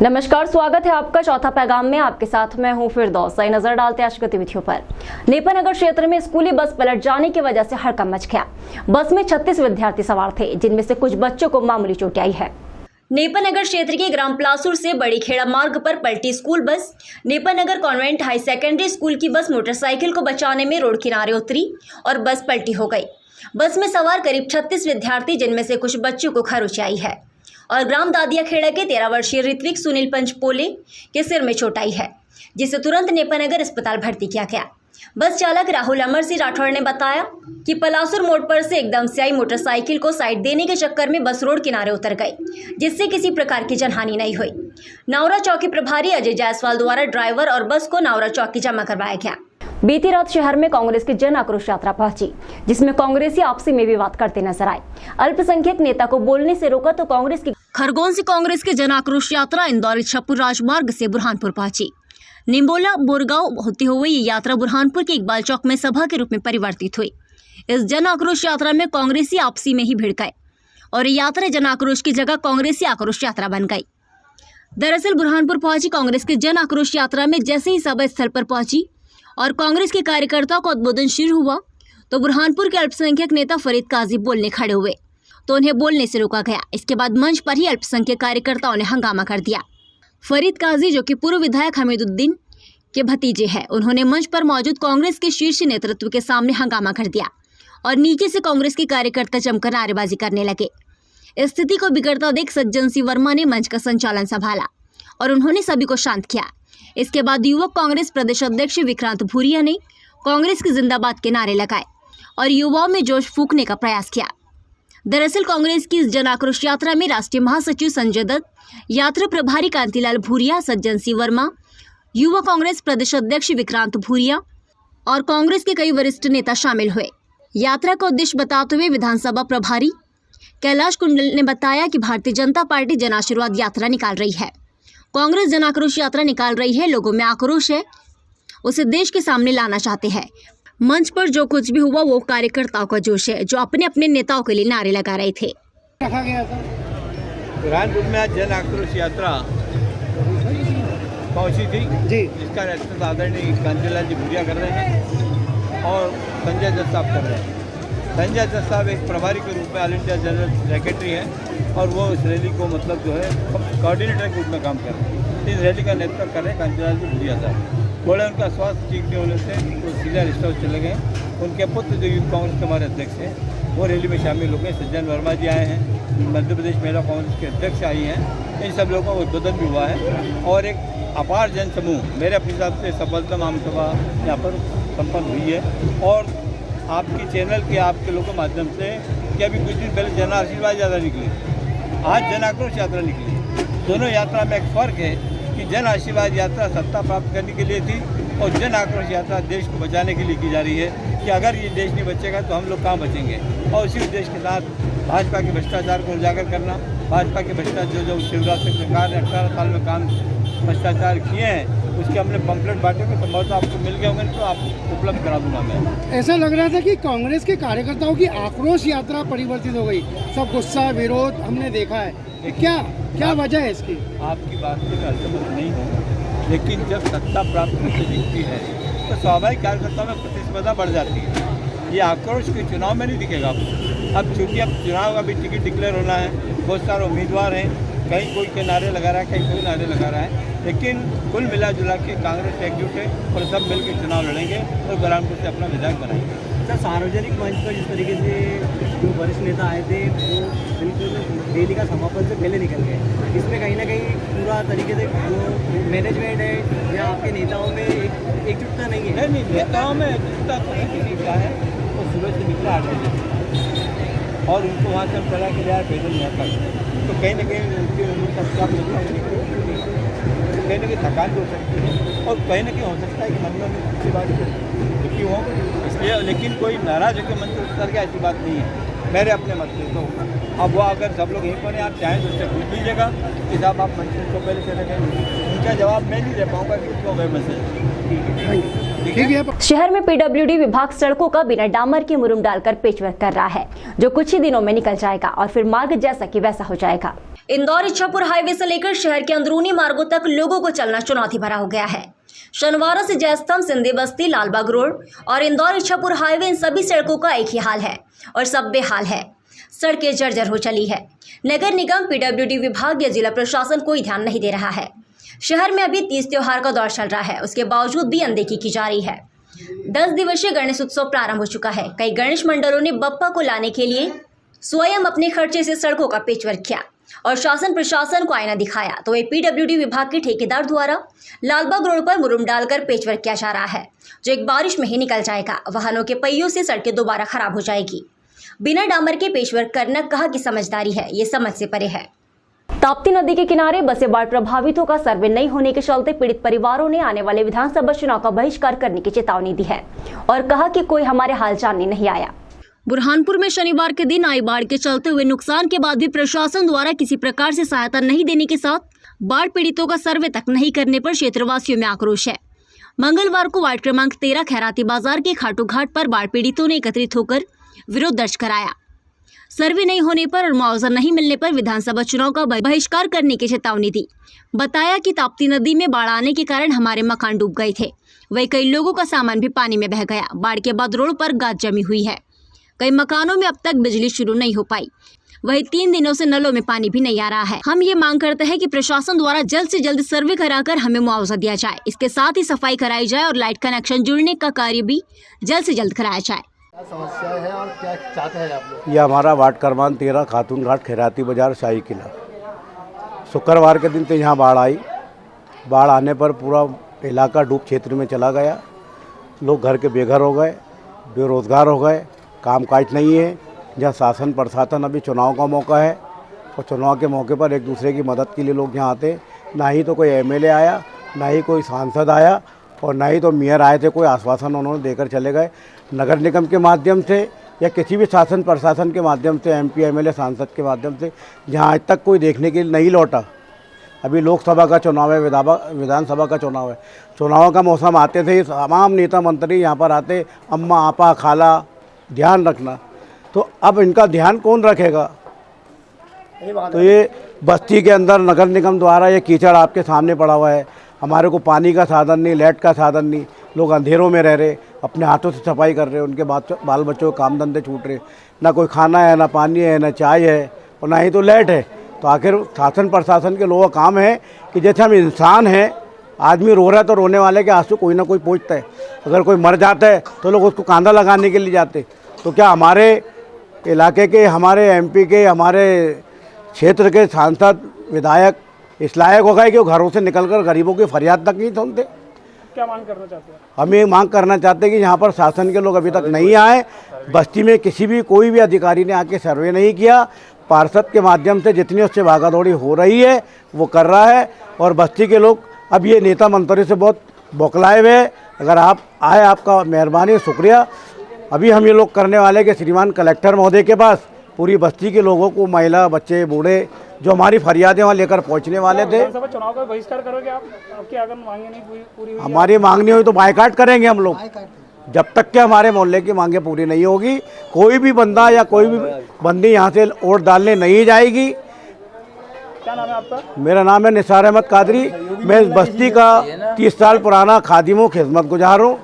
नमस्कार, स्वागत है आपका चौथा पैगाम में। आपके साथ मैं हूं फिरदौस। सही नजर डालते हैं आज गतिविधियों पर। नेपानगर क्षेत्र में स्कूली बस पलट जाने की वजह से हड़कंप मच गया। बस में 36 विद्यार्थी सवार थे, जिनमें से कुछ बच्चों को मामूली चोट आई है। नेपानगर क्षेत्र के ग्राम पलासुर से बड़ी खेड़ा मार्ग पर पलटी school bus. Nepanagar convent high secondary school की बस मोटरसाइकिल को बचाने में रोड किनारे उतरी और बस पलटी हो गई। बस में सवार करीब 36 विद्यार्थी, जिनमें से कुछ बच्चों को खरोंच आई है और ग्राम दादिया खेड़ा के 13 वर्षीय ऋत्विक सुनील पंचपोले के सिर में चोट आई है, जिसे तुरंत नेपानगर अस्पताल भर्ती किया गया। बस चालक राहुल अमर सिंह राठौड़ ने बताया कि पलासुर मोड़ पर से एकदम से आई मोटरसाइकिल को साइड देने के चक्कर में बस रोड किनारे उतर गई, जिससे किसी प्रकार की जनहानि नहीं हुई। नावरा चौकी प्रभारी अजय जायसवाल द्वारा ड्राइवर और बस को नावरा चौकी जमा करवाया गया। बीती रात शहर में कांग्रेस की जन आक्रोश यात्रा पहुंची, जिसमें कांग्रेसी आपसी में विवाद करते नजर आए। अल्पसंख्यक नेता को बोलने से रोका तो कांग्रेस की खरगोन से कांग्रेस की जन आक्रोश यात्रा इंदौर छपुर राजमार्ग से बुरहानपुर पहुंची। निम्बोला बोरगांव होते हुए ये यात्रा बुरहानपुर के इकबाल चौक में सभा के रूप में परिवर्तित हुई। इस जन आक्रोश यात्रा में कांग्रेसी आपसी में ही भिड़ गए और ये यात्रा जन आक्रोश की जगह कांग्रेसी आक्रोश यात्रा बन गई। दरअसल बुरहानपुर पहुंची कांग्रेस की जन आक्रोश यात्रा में जैसे ही सभा स्थल पर पहुंची और कांग्रेस के कार्यकर्ताओं का उद्बोधन शुरू हुआ तो बुरहानपुर के अल्पसंख्यक नेता फरीद काजी बोलने खड़े हुए तो उन्हें बोलने से रोका गया। इसके बाद मंच पर ही अल्पसंख्यक कार्यकर्ताओं ने हंगामा कर दिया। फरीद काजी, जो कि पूर्व विधायक हमीदुद्दीन के भतीजे हैं, उन्होंने मंच पर मौजूद कांग्रेस के शीर्ष नेतृत्व के सामने हंगामा कर दिया और नीचे से कांग्रेस के कार्यकर्ता जमकर नारेबाजी करने लगे। स्थिति को बिगड़ता देख सज्जन सिंह वर्मा ने मंच का संचालन संभाला और उन्होंने सभी को शांत किया। इसके बाद युवक कांग्रेस प्रदेश अध्यक्ष विक्रांत भूरिया ने कांग्रेस के जिंदाबाद के नारे लगाए और युवाओं में जोश फूंकने का प्रयास किया। दरअसल कांग्रेस की इस जन आक्रोश यात्रा में राष्ट्रीय महासचिव संजय दत्त, यात्रा प्रभारी कांतिलाल भूरिया, सज्जन सिंह वर्मा, युवा कांग्रेस प्रदेश अध्यक्ष विक्रांत भूरिया और कांग्रेस के कई वरिष्ठ नेता शामिल हुए। यात्रा का उद्देश्य बताते हुए विधानसभा प्रभारी कैलाश कुंडल ने बताया कि भारतीय जनता पार्टी जन आशीर्वाद यात्रा निकाल रही है। कांग्रेस जन आक्रोश यात्रा निकाल रही है। लोगों में आक्रोश है, उसे देश के सामने लाना चाहते हैं। मंच पर जो कुछ भी हुआ वो कार्यकर्ताओं का जोश है, जो अपने अपने नेताओं के लिए नारे लगा रहे थे। रखा गया था बुरहानपुर में आज जन आक्रोश यात्रा पहुंची थी जी, जिसका नेतृत्व आदरणीय कांतिलाल जी भूरिया कर रहे हैं और संजय दत्त साहब कर रहे हैं। संजय दत्त साहब एक प्रभारी के रूप में ऑल इंडिया जनरल सेक्रेटरी हैं और वो इस रैली को मतलब जो है कोऑर्डिनेटर के रूप में काम कर रहे हैं। इस रैली का नेतृत्व कर रहे हैं कांतिलाल जी भूरिया साहब। थोड़ा उनका स्वास्थ्य ठीक नहीं होने से वो सीधा रेस्ट हाउस चले गए। उनके पुत्र जो यूथ कांग्रेस के हमारे अध्यक्ष हैं वो रैली में शामिल हो गए। सज्जन वर्मा जी आए हैं, मध्य प्रदेश महिला कांग्रेस के अध्यक्ष आई हैं। इन सब लोगों का उद्बोधन भी हुआ है और एक अपार जन समूह मेरे अपने हिसाब से सफलतम आम सभा यहाँ पर संपन्न हुई है। और आपकी चैनल के आपके लोगों के माध्यम से कि अभी कुछ दिन पहले जन आशीर्वाद यात्रा निकली, आज जन आक्रोश यात्रा निकली। दोनों यात्रा में एक फ़र्क है कि जन आशीर्वाद यात्रा सत्ता प्राप्त करने के लिए थी और जन आक्रोश यात्रा देश को बचाने के लिए की जा रही है कि अगर ये देश नहीं बचेगा तो हम लोग कहाँ बचेंगे। और उसी उद्देश्य के साथ भाजपा के भ्रष्टाचार को उजागर करना, भाजपा के भ्रष्टाचार जो शिवराज सिंह सरकार ने 18 साल में काम भ्रष्टाचार किए हैं उसके हमने पंपलेट बांटे में संभवतः आपको मिल गए होंगे तो आपको उपलब्ध करा दूंगा मैं। ऐसा लग रहा था कि कांग्रेस के कार्यकर्ताओं की आक्रोश यात्रा परिवर्तित हो गई, सब गुस्सा विरोध हमने देखा है। क्या वजह है इसकी? आपकी बात से मैं असहमत नहीं हूँ, लेकिन जब सत्ता प्राप्त होती दिखती है तो स्वाभाविक कार्यकर्ताओं में प्रतिस्पर्धा बढ़ जाती है। ये आक्रोश के चुनाव में नहीं दिखेगा आपको। अब चूँकि अब चुनाव का भी टिकट डिक्लेयर होना है, बहुत सारे उम्मीदवार हैं, कहीं कोई के नारे लगा रहा है, कहीं कोई नारे लगा रहा है, लेकिन कुल मिला जुला के कांग्रेस एकजुट है और सब मिलकर चुनाव लड़ेंगे और बुरहानपुर से अपना विधायक बनाएंगे। सर, सार्वजनिक मंच पर जिस तरीके से जो वरिष्ठ नेता आए थे वो बिल्कुल रैली का समापन से पहले निकल गए, इसमें कहीं ना कहीं पूरा तरीके से जो मैनेजमेंट है या आपके नेताओं में एकजुटता नहीं है? नहीं, नेताओं में एकजुटता तो नहीं क्या है। वो सुबह से निकला 8 बजे और उनको वहाँ से हम चला के लिया पैदल यहाँ तक, तो कहीं ना कहीं कहीं ना कहीं थकान भी हो सकती है और कहीं ना कहीं हो सकता है कि मन में अच्छी बात दुखी हो, इसलिए लेकिन कोई नाराज होकर मन से उतर गया ऐसी बात नहीं है मेरे अपने मत से। तो अब वो अगर सब लोग यहीं पर आप चाहें तो उससे पूछ लीजिएगा कि साहब आप मंच को पहले चले गए, उनका जवाब मैं नहीं दे पाऊँगा कि क्यों गए मैसेज। ठीक है। शहर में पीडब्ल्यूडी विभाग सड़कों का बिना डामर के मुरुम डालकर पेचवर्क कर रहा है, जो कुछ ही दिनों में निकल जाएगा और फिर मार्ग जैसा कि वैसा हो जाएगा। इंदौर इच्छापुर हाईवे से लेकर शहर के अंदरूनी मार्गों तक लोगों को चलना चुनौती भरा हो गया है। शनिवार से जयस्तंभ, सिंधी बस्ती, लालबाग रोड और इंदौर इच्छापुर हाईवे, इन सभी सड़कों का एक ही हाल है और सब बेहाल है। सड़कें जर्जर हो चली है। नगर निगम, पीडब्ल्यूडी विभाग या जिला प्रशासन कोई ध्यान नहीं दे रहा है। शहर में अभी तीज त्योहार का दौर चल रहा है, उसके बावजूद भी अनदेखी की जा रही है। 10 दिवसीय गणेश उत्सव प्रारंभ हो चुका है। कई गणेश मंडलों ने बप्पा को लाने के लिए स्वयं अपने खर्चे से सड़कों का पेचवर्क किया और शासन प्रशासन को आईना दिखाया, तो वही पीडब्ल्यूडी विभाग के ठेकेदार द्वारा लालबाग रोड पर मुरुम डालकर पेचवर्क किया जा रहा है, जो एक बारिश में ही निकल जाएगा। वाहनों के पहियों से सड़कें दोबारा खराब हो जाएगी। बिना डामर के पेचवर्क करना कहाँ की समझदारी है, ये समझ से परे है। ताप्ती नदी के किनारे बसे बाढ़ प्रभावितों का सर्वे नहीं होने के चलते पीड़ित परिवारों ने आने वाले विधानसभा चुनाव का बहिष्कार करने की चेतावनी दी है और कहा कि कोई हमारे हाल जानने नहीं आया। बुरहानपुर में शनिवार के दिन आई बाढ़ के चलते हुए नुकसान के बाद भी प्रशासन द्वारा किसी प्रकार से सहायता नहीं देने के साथ बाढ़ पीड़ितों का सर्वे तक नहीं करने पर क्षेत्रवासियों में आक्रोश है। मंगलवार को वार्ड क्रमांक 13 खैराती बाजार के खाटू घाट पर बाढ़ पीड़ितों ने एकत्रित होकर विरोध दर्ज कराया। सर्वे नहीं होने पर और मुआवजा नहीं मिलने पर विधानसभा चुनाव का बहिष्कार करने की चेतावनी दी। बताया कि ताप्ती नदी में बाढ़ आने के कारण हमारे मकान डूब गए थे, वही कई लोगों का सामान भी पानी में बह गया। बाढ़ के बाद रोड पर गाद जमी हुई है। कई मकानों में अब तक बिजली शुरू नहीं हो पाई। वही 3 दिनों से नलों में पानी भी नहीं आ रहा है। हम ये मांग करते हैं कि प्रशासन द्वारा जल्द से जल्द सर्वे कराकर हमें मुआवजा दिया जाए। इसके साथ ही सफाई कराई जाए और लाइट कनेक्शन जुड़ने का कार्य भी जल्द से जल्द कराया जाए। क्या समस्या है और क्या चाहते हैं आप लोग? यह हमारा वार्ड क्रमांक 13 खातून घाट खैराती बाजार शाही किला। शुक्रवार के दिन तो यहाँ बाढ़ आई। बाढ़ आने पर पूरा इलाका डूब क्षेत्र में चला गया। लोग घर के बेघर हो गए, बेरोजगार हो गए, कामकाज नहीं है। जहाँ शासन प्रशासन, अभी चुनाव का मौका है और चुनाव के मौके पर एक दूसरे की मदद के लिए लोग यहाँ आते। ना ही तो कोई एमएलए आया, ना ही कोई सांसद आया और ना ही तो मेयर आए थे। कोई आश्वासन उन्होंने देकर चले गए। नगर निगम के माध्यम से या किसी भी शासन प्रशासन के माध्यम से, एमपी एमएलए सांसद के माध्यम से जहाँ आज तक कोई देखने के लिए नहीं लौटा। अभी लोकसभा का चुनाव है, विधानसभा का चुनाव है। चुनाव का मौसम आते थे तमाम नेता मंत्री यहाँ पर आते, अम्मा आपा खाला ध्यान रखना। तो अब इनका ध्यान कौन रखेगा? तो ये बस्ती के अंदर नगर निगम द्वारा ये कीचड़ आपके सामने पड़ा हुआ है। हमारे को पानी का साधन नहीं, लाइट का साधन नहीं। लोग अंधेरों में रह रहे, अपने हाथों से सफाई कर रहे, उनके बाल बच्चों के काम धंधे छूट रहे। ना कोई खाना है, ना पानी है, ना चाय है और ना ही तो लाइट है। तो आखिर शासन प्रशासन के लोगों का काम है कि जैसे हम इंसान हैं, आदमी रो रहा है तो रोने वाले के आंसू कोई ना कोई पहुँचता है। अगर कोई मर जाता है तो लोग उसको कांधा लगाने के लिए जाते। तो क्या हमारे इलाके के, हमारे एमपी के, हमारे क्षेत्र के सांसद विधायक इस लायक हो गए कि वो घरों से निकलकर गरीबों की फरियाद तक नहीं सुनते? क्या मांग करना चाहते हैं? हम ये मांग करना चाहते हैं कि यहाँ पर शासन के लोग अभी तक नहीं आए। बस्ती में कोई भी अधिकारी ने आके सर्वे नहीं किया। पार्षद के माध्यम से जितनी उससे भागादौड़ी हो रही है वो कर रहा है और बस्ती के लोग अब ये नेता मंत्री से बहुत बौखलाए हुए। अगर आप आए, आपका मेहरबानी, शुक्रिया। अभी हम ये लोग करने वाले कि श्रीमान कलेक्टर महोदय के पास पूरी बस्ती के लोगों को, महिला, बच्चे, बूढ़े, जो हमारी फरियादें वहाँ लेकर पहुँचने वाले थे। विधानसभा चुनाव का बहिष्कार करोगे आप? आपकी अगर मांगे नहीं पूरी हुई, हमारी मांग नहीं हुई तो बायकाट करेंगे हम लोग। जब तक के हमारे मोहल्ले की मांगे पूरी नहीं होगी, कोई भी बंदा या कोई भी बंदी यहाँ से वोट डालने नहीं जाएगी। क्या नाम है आपका? मेरा नाम है निसार अहमद कादरी। मैं इस बस्ती का 30 साल पुराना खादिम हूँ, खिदमत गुजार हूँ।